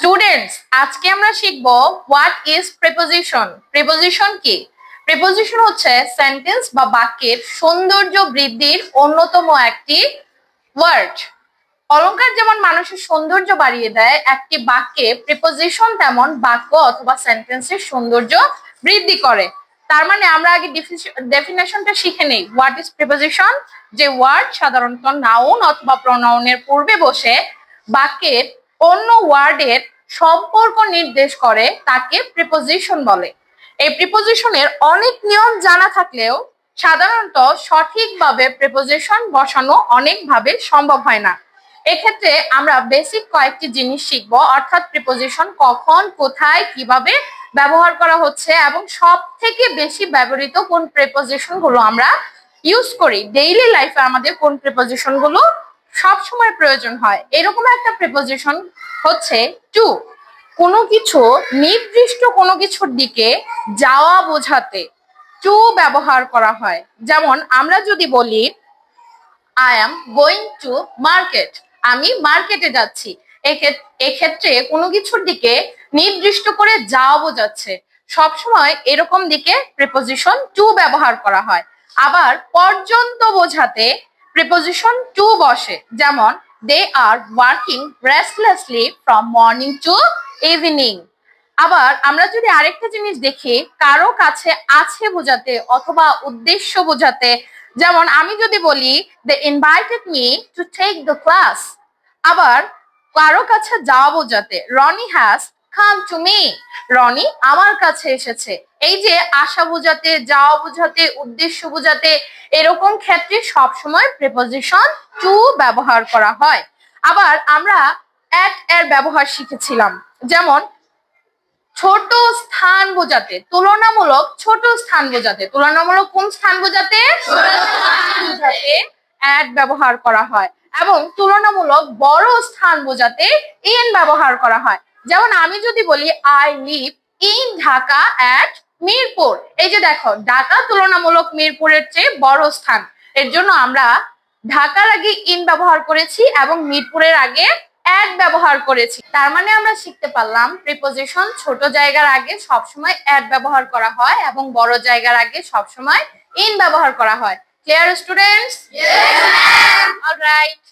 Students, আজকে আমরা শিখব হোয়াট ইজ প্রিপোজিশন। প্রিপোজিশন কি? প্রিপোজিশন হচ্ছে সেন্টেন্স বা বাক্যের সৌন্দর্য বৃদ্ধির অন্যতম একটি ওয়ার্ড। অলংকার যেমন মানুষের সৌন্দর্য বাড়িয়ে দেয়, একটি বাক্যে প্রিপোজিশন তেমন বাক্য অথবা সেন্টেন্সের সৌন্দর্য বৃদ্ধি করে। তার মানে আমরা আগে ডেফিনেশনটা শিখে নেই। What is preposition? যে ওয়ার্ড সাধারণত নাউন অথবা প্রোনাউনের পূর্বে বসে বাক্যের অন্য ওয়ার্ডের সম্পর্ক নির্দেশ করে তাকে প্রিপোজিশন বলে। এই প্রিপোজিশনের অনেক নিয়ম জানা থাকলেও সাধারণত সঠিকভাবে প্রিপোজিশন বসানো অনেকভাবে সম্ভব হয় না। এক্ষেত্রে আমরা বেসিক কয়েকটি জিনিস শিখবো, অর্থাৎ প্রিপোজিশন কখন, কোথায়, কিভাবে ব্যবহার করা হচ্ছে এবং সব থেকে বেশি ব্যবহৃত কোন প্রিপোজিশন গুলো আমরা ইউজ করি ডেইলি লাইফে, আমাদের কোন প্রিপোজিশন গুলো সবসময় প্রয়োজন হয়। এরকম একটা প্রিপোজিশন হচ্ছে টু। কোনো কিছু নির্দিষ্ট কোনো কিছুর দিকে যাওয়া বোঝাতে টু ব্যবহার করা হয়। যেমন আমরা যদি বলি I am going to market, আমি মার্কেটে যাচ্ছি, এক্ষেত্রে কোনো কিছুর দিকে নির্দিষ্ট করে যাওয়া বোঝাচ্ছে, সবসময় এরকম দিকে প্রিপোজিশন টু ব্যবহার করা হয়। আবার পর্যন্ত বোঝাতে প্রিপোজিশন টু বসে, যেমন they are working restlessly from morning to evening. আবার আমরা যদি আরেকটা জিনিস দেখি, কারো কাছে আছে বোঝাতে অথবা উদ্দেশ্য বোঝাতে, যেমন আমি যদি বলি they invited me to take the class. আবার কারো কাছে যাওয়া বোঝাতে Roni has come to me, Roni আমার কাছে এসেছে। এই যে আশা বোঝাতে, যাওয়া বোঝাতে, উদ্দেশ্য বোঝাতে, এরকম ক্ষেত্রে সবসময় প্রিপোজিশন টু ব্যবহার করা হয়। আবার আমরা অ্যাট এর ব্যবহার শিখেছিলাম, যেমন ছোট স্থান বোঝাতে, তুলনামূলক ছোট স্থান বোঝাতে, তুলনামূলক কোন স্থান বোঝাতে? বোঝাতে অ্যাট ব্যবহার করা হয়। এবং তুলনামূলক বড় স্থান বোঝাতে ইন ব্যবহার করা হয়। যেমন আমি যদি বলি I live in Dhaka at Mirpur, এই যে দেখো ঢাকা তুলনামূলক মিরপুরের চেয়ে বড় স্থান, এর জন্য আমরা ঢাকার আগে ইন ব্যবহার করেছি এবং মিরপুরের আগে অ্যাট ব্যবহার করেছি। তার মানে আমরা শিখতে পারলাম প্রিপোজিশন ছোট জায়গার আগে সবসময় অ্যাট ব্যবহার করা হয় এবং বড় জায়গার আগে সবসময় ইন ব্যবহার করা হয়। Clear students? Yes, ma'am. All right.